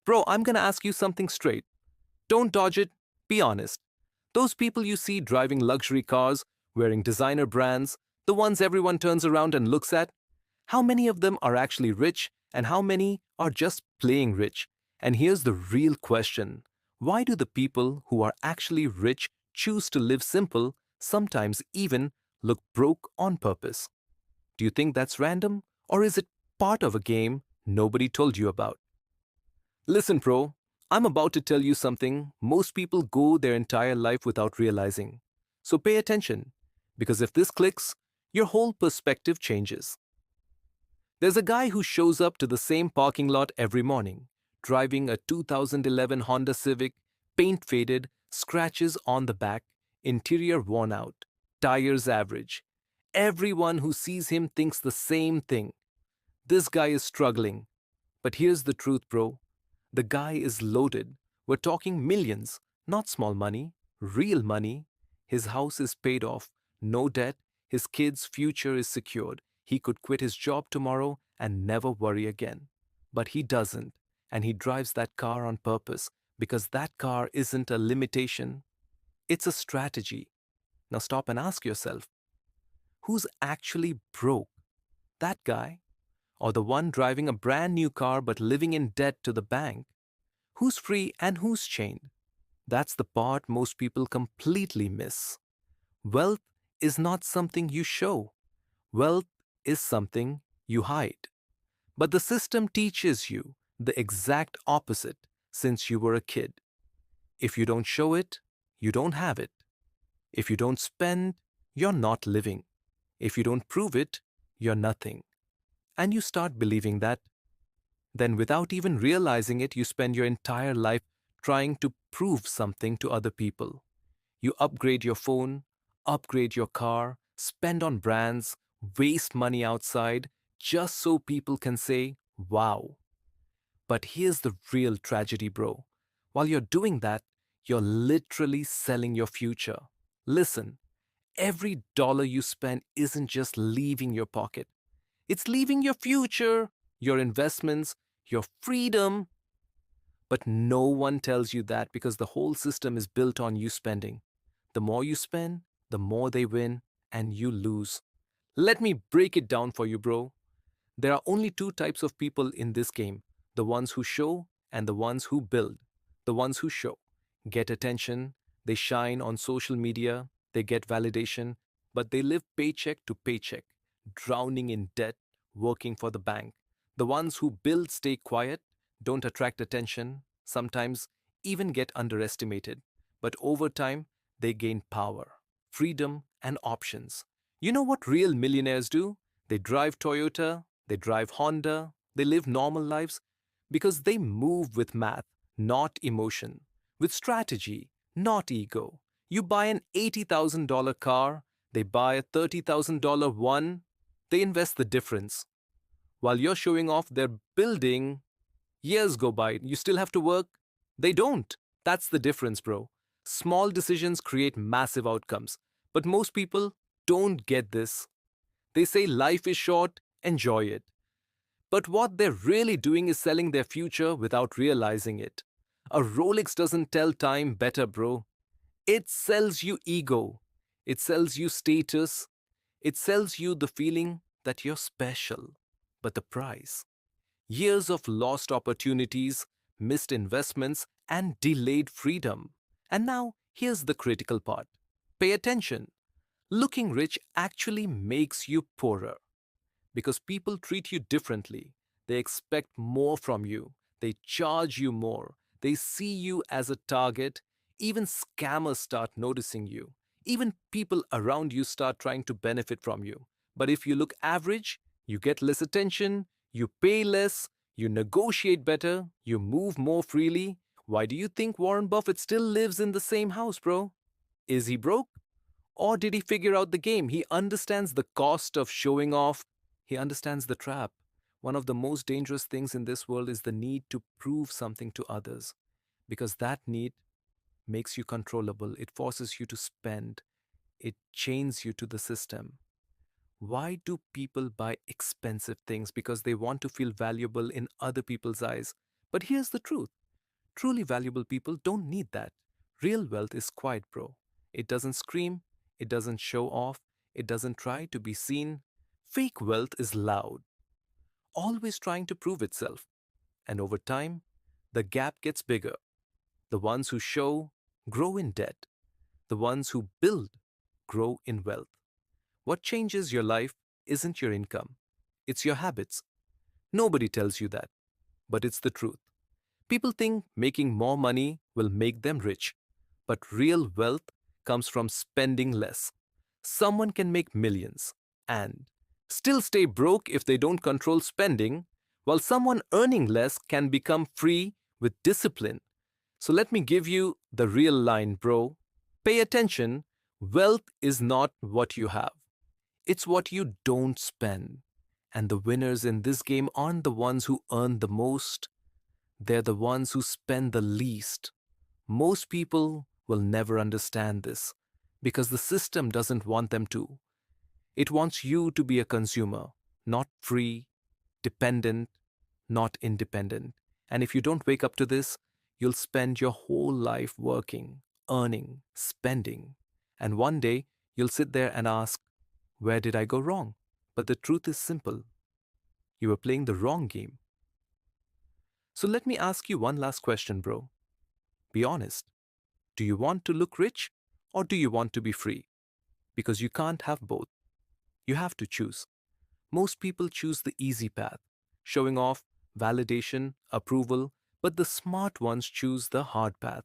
Bro, I'm gonna ask you something straight. Don't dodge it, be honest. Those people you see driving luxury cars, wearing designer brands, the ones everyone turns around and looks at, how many of them are actually rich and how many are just playing rich? And here's the real question. Why do the people who are actually rich choose to live simple, sometimes even look broke on purpose? Do you think that's random? Or is it part of a game nobody told you about? Listen, bro, I'm about to tell you something most people go their entire life without realizing. So pay attention, because if this clicks, your whole perspective changes. There's a guy who shows up to the same parking lot every morning, driving a 2011 Honda Civic, paint faded, scratches on the back, interior worn out, tires average. Everyone who sees him thinks the same thing. This guy is struggling. But here's the truth, bro. The guy is loaded. We're talking millions, not small money, real money. His house is paid off, no debt, his kid's future is secured. He could quit his job tomorrow and never worry again. But he doesn't, and he drives that car on purpose because that car isn't a limitation, it's a strategy. Now stop and ask yourself, who's actually broke? That guy? Or the one driving a brand new car but living in debt to the bank? Who's free and who's chained? That's the part most people completely miss. Wealth is not something you show. Wealth is something you hide. But the system teaches you the exact opposite since you were a kid. If you don't show it, you don't have it. If you don't spend, you're not living. If you don't prove it, you're nothing. And you start believing that. Then, without even realizing it, you spend your entire life trying to prove something to other people. You upgrade your phone, upgrade your car, spend on brands, waste money outside, just so people can say, wow. But here's the real tragedy, bro. While you're doing that, you're literally selling your future. Listen, every dollar you spend isn't just leaving your pocket, it's leaving your future, your investments, your freedom. But no one tells you that because the whole system is built on you spending. The more you spend, the more they win, and you lose. Let me break it down for you, bro. There are only two types of people in this game, the ones who show and the ones who build. The ones who show get attention, they shine on social media, they get validation, but they live paycheck to paycheck, drowning in debt, working for the bank. The ones who build stay quiet, don't attract attention, sometimes even get underestimated. But over time, they gain power, freedom, and options. You know what real millionaires do? They drive Toyota, they drive Honda, they live normal lives because they move with math, not emotion, with strategy, not ego. You buy an $80,000 car, they buy a $30,000 one, they invest the difference. While you're showing off their building, years go by, you still have to work. They don't. That's the difference, bro. Small decisions create massive outcomes. But most people don't get this. They say life is short, enjoy it. But what they're really doing is selling their future without realizing it. A Rolex doesn't tell time better, bro. It sells you ego. It sells you status. It sells you the feeling that you're special. But the price? Years of lost opportunities, missed investments, and delayed freedom. And now, here's the critical part. Pay attention. Looking rich actually makes you poorer because people treat you differently. They expect more from you. They charge you more. They see you as a target. Even scammers start noticing you. Even people around you start trying to benefit from you. But if you look average, you get less attention, you pay less, you negotiate better, you move more freely. Why do you think Warren Buffett still lives in the same house, bro? Is he broke? Or did he figure out the game? He understands the cost of showing off. He understands the trap. One of the most dangerous things in this world is the need to prove something to others. Because that need makes you controllable. It forces you to spend. It chains you to the system. Why do people buy expensive things? Because they want to feel valuable in other people's eyes. But here's the truth. Truly valuable people don't need that. Real wealth is quiet, bro. It doesn't scream, it doesn't show off, it doesn't try to be seen. Fake wealth is loud, always trying to prove itself. And over time, the gap gets bigger. The ones who show grow in debt. The ones who build grow in wealth. What changes your life isn't your income, it's your habits. Nobody tells you that, but it's the truth. People think making more money will make them rich, but real wealth comes from spending less. Someone can make millions and still stay broke if they don't control spending, while someone earning less can become free with discipline. So let me give you the real line, bro. Pay attention. Wealth is not what you have, it's what you don't spend. And the winners in this game aren't the ones who earn the most, they're the ones who spend the least. Most people will never understand this because the system doesn't want them to. It wants you to be a consumer, not free, dependent, not independent. And if you don't wake up to this, you'll spend your whole life working, earning, spending. And one day, you'll sit there and ask, where did I go wrong? But the truth is simple. You were playing the wrong game. So let me ask you one last question, bro. Be honest. Do you want to look rich or do you want to be free? Because you can't have both. You have to choose. Most people choose the easy path, showing off, validation, approval, but the smart ones choose the hard path.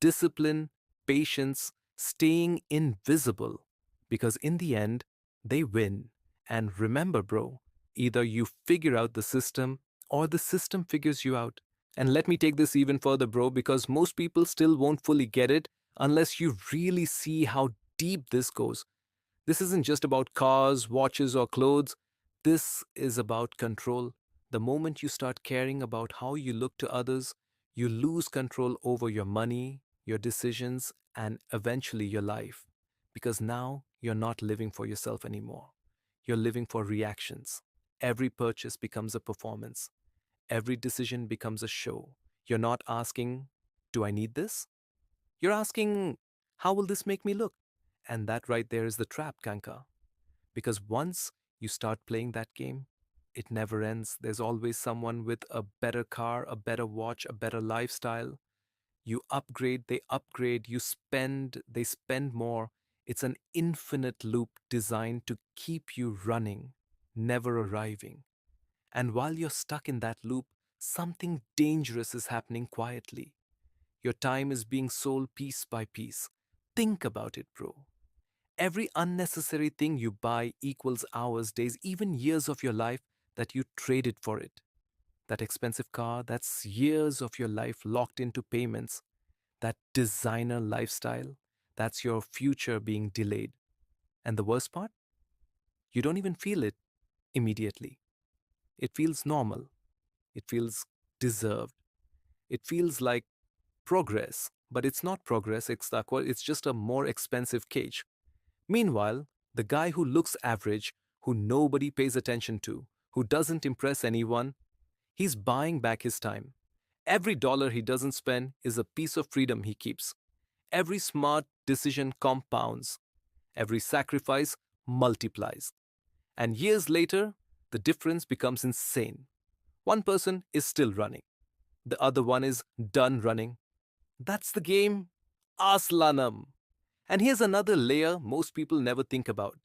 Discipline, patience, staying invisible. Because in the end, they win. And remember, bro, either you figure out the system or the system figures you out. And let me take this even further, bro, because most people still won't fully get it unless you really see how deep this goes. This isn't just about cars, watches, or clothes. This is about control. The moment you start caring about how you look to others, you lose control over your money, your decisions, and eventually your life. Because now you're not living for yourself anymore. You're living for reactions. Every purchase becomes a performance. Every decision becomes a show. You're not asking, do I need this? You're asking, how will this make me look? And that right there is the trap, Kanka. Because once you start playing that game, it never ends. There's always someone with a better car, a better watch, a better lifestyle. You upgrade, you spend, they spend more. It's an infinite loop designed to keep you running, never arriving. And while you're stuck in that loop, something dangerous is happening quietly. Your time is being sold piece by piece. Think about it, bro. Every unnecessary thing you buy equals hours, days, even years of your life that you traded for it. That expensive car, that's years of your life locked into payments. That designer lifestyle, that's your future being delayed. And the worst part? You don't even feel it immediately. It feels normal. It feels deserved. It feels like progress, but it's not progress, it's just a more expensive cage. Meanwhile, the guy who looks average, who nobody pays attention to, who doesn't impress anyone, he's buying back his time. Every dollar he doesn't spend is a piece of freedom he keeps. Every smart decision compounds. Every sacrifice multiplies. And years later, the difference becomes insane. One person is still running. The other one is done running. That's the game. Aslanam. And here's another layer most people never think about.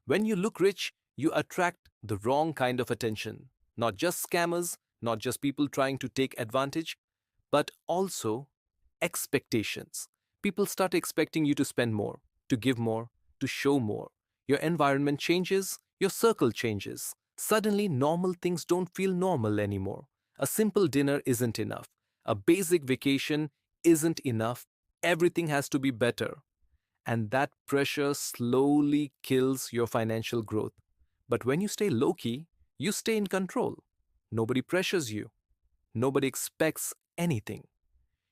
When you look rich, you attract the wrong kind of attention. Not just scammers, not just people trying to take advantage, but also expectations. People start expecting you to spend more, to give more, to show more. Your environment changes, your circle changes. Suddenly, normal things don't feel normal anymore. A simple dinner isn't enough. A basic vacation isn't enough. Everything has to be better. And that pressure slowly kills your financial growth. But when you stay low key, you stay in control. Nobody pressures you. Nobody expects anything.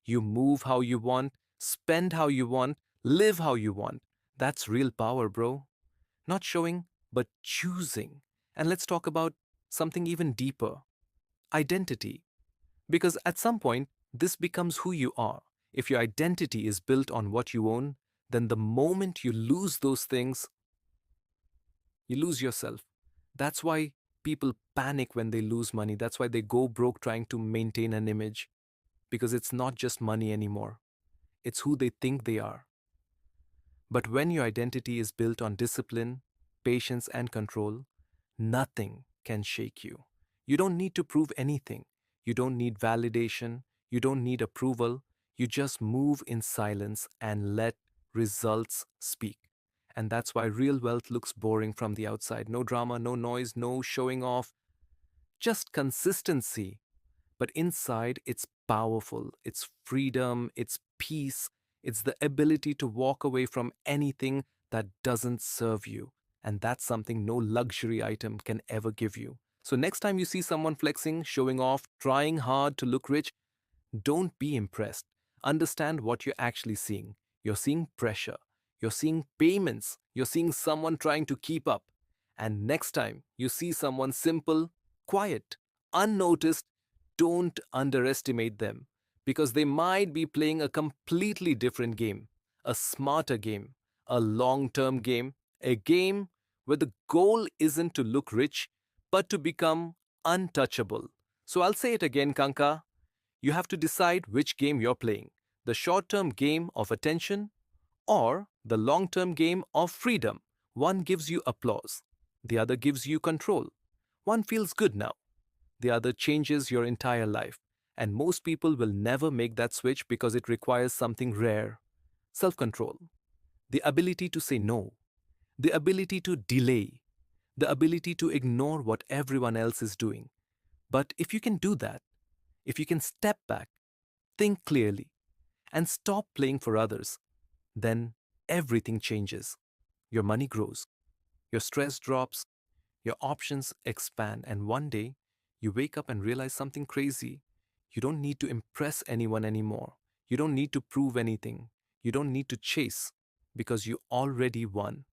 You move how you want, spend how you want, live how you want. That's real power, bro. Not showing, but choosing. And let's talk about something even deeper: identity. Because at some point, this becomes who you are. If your identity is built on what you own, then the moment you lose those things, you lose yourself. That's why people panic when they lose money. That's why they go broke trying to maintain an image. Because it's not just money anymore, it's who they think they are. But when your identity is built on discipline, patience, and control, nothing can shake you. You don't need to prove anything. You don't need validation. You don't need approval. You just move in silence and let results speak. And that's why real wealth looks boring from the outside. No drama, no noise, no showing off, just consistency. But inside, it's powerful. It's freedom, it's peace, it's the ability to walk away from anything that doesn't serve you. And that's something no luxury item can ever give you. So, next time you see someone flexing, showing off, trying hard to look rich, don't be impressed. Understand what you're actually seeing. You're seeing pressure, you're seeing payments, you're seeing someone trying to keep up. And next time you see someone simple, quiet, unnoticed, don't underestimate them because they might be playing a completely different game, a smarter game, a long term game, a game where the goal isn't to look rich but to become untouchable. So I'll say it again, Kanka. You have to decide which game you're playing, the short term game of attention or the long term game of freedom. One gives you applause, the other gives you control. One feels good now, the other changes your entire life. And most people will never make that switch because it requires something rare: self control, the ability to say no, the ability to delay, the ability to ignore what everyone else is doing. But if you can do that, if you can step back, think clearly, and stop playing for others, then everything changes. Your money grows, your stress drops, your options expand, and one day you wake up and realize something crazy. You don't need to impress anyone anymore. You don't need to prove anything. You don't need to chase because you already won.